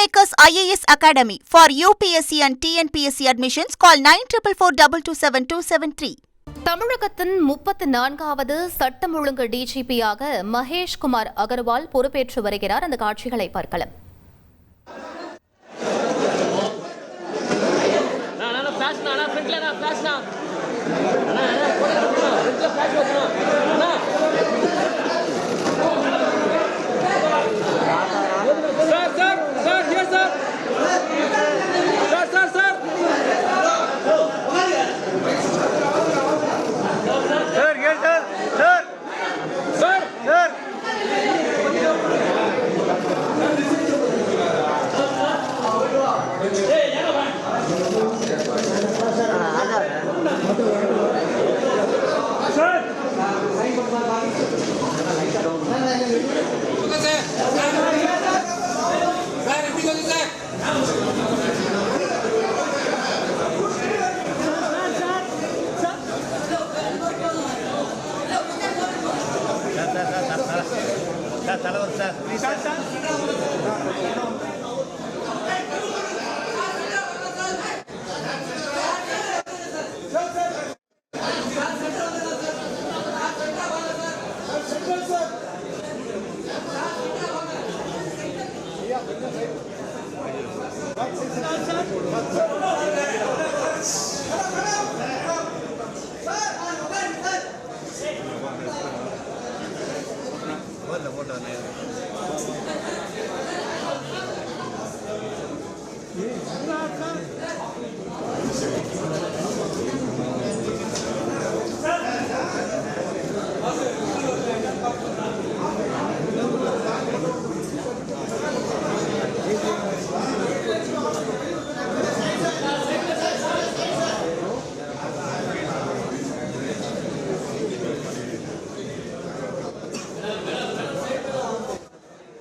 Kingmakers IAS Academy for UPSC and TNPSC admissions. Call 9442272273. தமிழகத்தின் 34வது சட்டம் ஒழுங்கு டிஜிபியாக மகேஷ்குமார் அகர்வால் பொறுப்பேற்று வருகிறார். அந்த காட்சிகளை பார்க்கலாம்.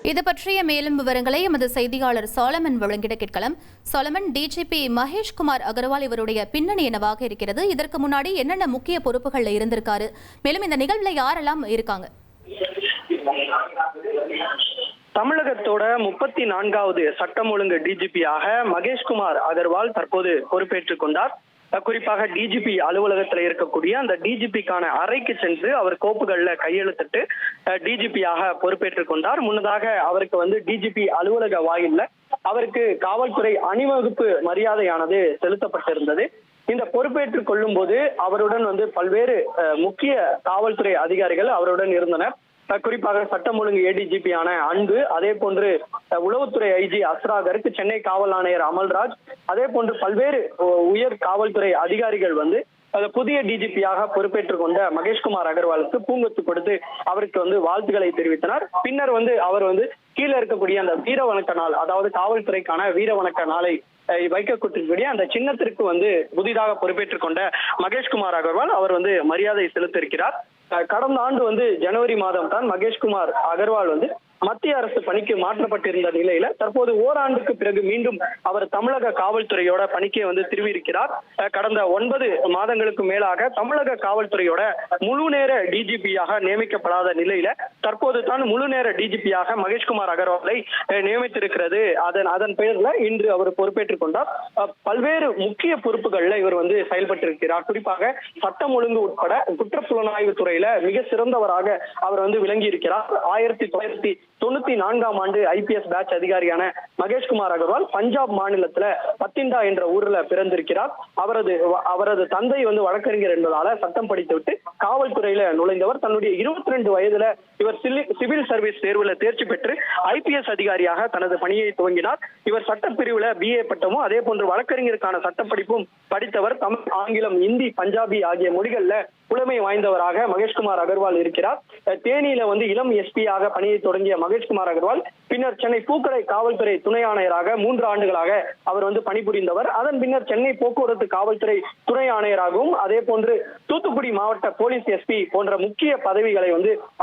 இது பற்றிய மேலும் விவரங்களை எமது செய்தியாளர் சாலமன் வழங்கிட கேட்கலாம். சாலமன், டிஜிபி மகேஷ்குமார் அகர்வால் இவருடைய பின்னணி என்னவாக இருக்கிறது? இதற்கு முன்னாடி என்னென்ன முக்கிய பொறுப்புகள்ல இருந்திருக்காரு? மேலும் இந்த நிகழ்வுல யாரெல்லாம் இருக்காங்க? தமிழகத்தோட 34வது சட்டம் ஒழுங்கு டிஜிபியாக மகேஷ்குமார் அகர்வால் தற்போது பொறுப்பேற்றுக் கொண்டார். குறிப்பாக டிஜிபி அலுவலகத்தில் இருக்கக்கூடிய அந்த டிஜிபிக்கான அறைக்கு சென்று அவர் கோப்புகள்ல கையெழுத்திட்டு டிஜிபியாக பொறுப்பேற்றுக் கொண்டார். முன்னதாக அவருக்கு டிஜிபி அலுவலக வாயில்ல அவருக்கு காவல்துறை அணிவகுப்பு மரியாதையானது செலுத்தப்பட்டிருந்தது. இந்த பொறுப்பேற்றுக் கொள்ளும் போது அவருடன் பல்வேறு முக்கிய காவல்துறை அதிகாரிகள் அவருடன் இருந்தனர். குறிப்பாக சட்டம் ஒழுங்கு ஏடிஜிபியான அன்பு, அதே போன்று உளவுத்துறை ஐஜி அஸ்ராகருக்கு, சென்னை காவல் ஆணையர் அமல்ராஜ், அதே போன்று பல்வேறு உயர் காவல்துறை அதிகாரிகள் புதிய டிஜிபியாக பொறுப்பேற்றுக் கொண்ட மகேஷ்குமார் அகர்வாலுக்கு பூங்கொத்து கொடுத்து அவருக்கு வாழ்த்துக்களை தெரிவித்தனர். பின்னர் அவர் கீழே இருக்கக்கூடிய அந்த வீர வணக்க நாள், அதாவது காவல்துறைக்கான வீர வணக்க நாளை வைக்கக்கூடிய அந்த சின்னத்திற்கு புதிதாக பொறுப்பேற்றுக் கொண்ட மகேஷ்குமார் அகர்வால் அவர் மரியாதை செலுத்த இருக்கிறார். கடந்த ஆண்டு ஜனவரி மாதம் தான் மகேஷ்குமார் அகர்வால் மத்திய அரசு பணிக்கு மாற்றப்பட்டிருந்த நிலையில தற்போது ஓராண்டுக்கு பிறகு மீண்டும் அவர் தமிழக காவல்துறையோட பணிக்கே திரும்பியிருக்கிறார். கடந்த 9 மாதங்களுக்கு மேலாக தமிழக காவல்துறையோட முழு நேர டிஜிபியாக நியமிக்கப்படாத நிலையில தற்போது தான் முழு நேர டிஜிபியாக மகேஷ்குமார் அகர்வாலை நியமித்திருக்கிறது. அதன் பெயர்ல இன்று அவர் பொறுப்பேற்றுக் கொண்டார். பல்வேறு முக்கிய பொறுப்புகள்ல இவர் செயல்பட்டிருக்கிறார். குறிப்பாக சட்டம் ஒழுங்கு உட்பட குற்றப்புலனாய்வு துறையில மிக சிறந்தவராக அவர் விளங்கி இருக்கிறார். 1994ஆம் ஆண்டு IPS பேட்ச் அதிகாரியான மகேஷ்குமார் அகர்வால் பஞ்சாப் மாநிலத்துல பத்திண்டா என்ற ஊர்ல பிறந்திருக்கிறார். அவரது தந்தை வழக்கறிஞர் என்பதால சட்டம் படித்துவிட்டு காவல்துறையில நுழைந்தவர். தன்னுடைய 22 வயதுல இவர் சிவில் சர்வீஸ் தேர்வுல தேர்ச்சி பெற்று IPS அதிகாரியாக தனது பணியை துவங்கினார். இவர் சட்டப்பிரிவுல BA பட்டமும் அதே போன்று வழக்கறிஞருக்கான சட்டப்படிப்பும் படித்தவர். தமிழ், ஆங்கிலம், இந்தி, பஞ்சாபி ஆகிய மொழிகள்ல புலமை வாய்ந்தவராக மகேஷ்குமார் அகர்வால் இருக்கிறார். தேனியில இளம் எஸ்பியாக பணியை தொடங்கிய மகேஷ்குமார் அகர்வால் பின்னர் சென்னை பூக்கடை காவல்துறை துணை ஆணையராக 3 ஆண்டுகளாக அவர் பணிபுரிந்தவர். அதன் பின்னர் சென்னை போக்குவரத்து காவல்துறை துணை ஆணையராகவும் அதே போன்று தூத்துக்குடி மாவட்ட போலீஸ் SP போன்ற முக்கிய பதவிகளை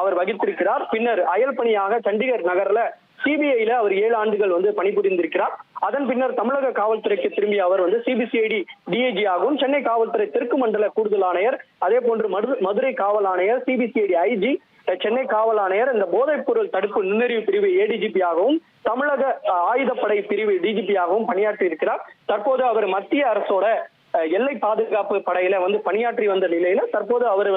அவர் வகித்திருக்கிறார். பின்னர் அயல் பணியாக சண்டிகர் நகர்ல CBIல அவர் 7 ஆண்டுகள் பணிபுரிந்திருக்கிறார். அதன் பின்னர் தமிழக காவல்துறைக்கு திரும்பிய அவர் CBCID DIG ஆகவும் சென்னை காவல்துறை தெற்கு மண்டல கூடுதல் ஆணையர், அதே போன்று மதுரை காவல் ஆணையர், CBCID IG, சென்னை காவல் ஆணையர் இந்த போதைப் பொருள் தடுப்பு நுண்ணறிவு பிரிவு ADGP ஆகவும் தமிழக ஆயுதப்படை பிரிவு DGP ஆகவும் பணியாற்றி இருக்கிறார். தற்போது அவர் மத்திய அரசோட எல்லை பாதுகாப்பு படையில பணியாற்றி வந்த நிலையில தற்போது அவர்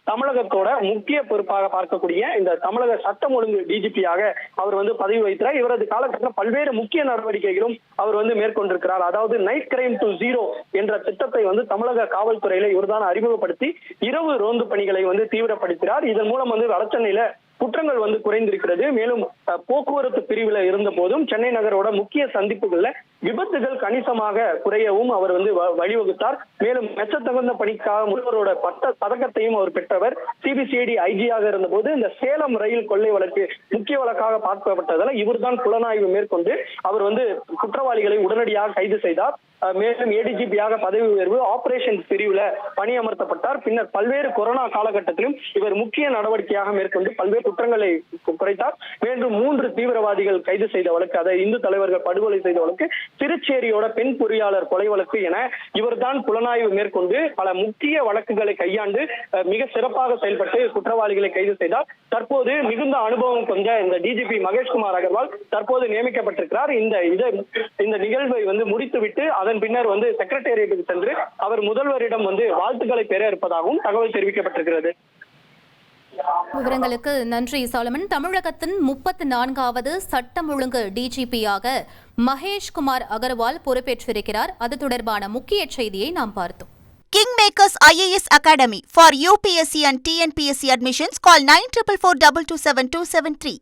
தமிழகத்தோட முக்கிய பொறுப்பாக பார்க்கக்கூடிய இந்த தமிழக சட்டம் ஒழுங்கு DGP ஆக அவர் பதவி வகிக்கிறார். இவரது காலகட்டத்தில் பல்வேறு முக்கிய நடவடிக்கைகளும் அவர் மேற்கொண்டிருக்கிறார். அதாவது நைட் கிரைம் டு ஜீரோ என்ற திட்டத்தை தமிழக காவல்துறையில இவர்தான் அறிமுகப்படுத்தி இரவு ரோந்து பணிகளை தீவிரப்படுத்தினார். இதன் மூலம் வடசென்னையில குற்றங்கள் குறைந்திருக்கிறது. மேலும் போக்குவரத்து பிரிவுல இருந்த போதும் சென்னை நகரோட முக்கிய சந்திப்புகள்ல விபத்துகள் கணிசமாக குறையவும் அவர் வழிவகுத்தார். மேலும் மெச்சத்தகுந்த பணிக்காக முதல்வரோட பதக்கத்தையும் அவர் பெற்றவர். CBCID IG-யாக இருந்த போது இந்த சேலம் ரயில் கொள்ளை வழக்கு முக்கிய வழக்காக பார்க்கப்பட்டதால இவர்தான் புலனாய்வு மேற்கொண்டு அவர் குற்றவாளிகளை உடனடியாக கைது செய்தார். மேலும் ADGP-யாக பதவி உயர்வு ஆபரேஷன் பிரிவுல பணியமர்த்தப்பட்டார். பின்னர் பல்வேறு கொரோனா காலகட்டத்திலும் இவர் முக்கிய நடவடிக்கையாக மேற்கொண்டு பல்வேறு குற்றங்களை குறைத்தார். மேலும் 3 தீவிரவாதிகள் கைது செய்த வழக்கு, அதை இந்து தலைவர்கள் படுகொலை செய்த வழக்கு, திருச்சேரியோட பெண் பொறியாளர் கொலை வழக்கு என இவர்தான் புலனாய்வு மேற்கொண்டு பல முக்கிய வழக்குகளை கையாண்டு மிக சிறப்பாக செயல்பட்டு குற்றவாளிகளை கைது செய்தார். தற்போது மிகுந்த அனுபவம் கொண்ட இந்த DGP மகேஷ்குமார் அகர்வால் தற்போது நியமிக்கப்பட்டிருக்கிறார். இந்த நிகழ்வை முடித்துவிட்டு அதன் பின்னர் செக்ரட்டேரியட்டுக்கு சென்று அவர் முதல்வரிடம் வாழ்த்துக்களை பெற இருப்பதாகவும் தகவல் தெரிவிக்கப்பட்டிருக்கிறது. விவரங்களுக்கு நன்றி சாலமன். தமிழகத்தின் 34வது சட்டம் ஒழுங்கு DGP-யாக மகேஷ்குமார் அகர்வால் பொறுப்பேற்றிருக்கிறார். அது தொடர்பான முக்கிய செய்தியை நாம் பார்த்தோம். Kingmakers IAS Academy for UPSC and TNPSC admissions call 9444227273.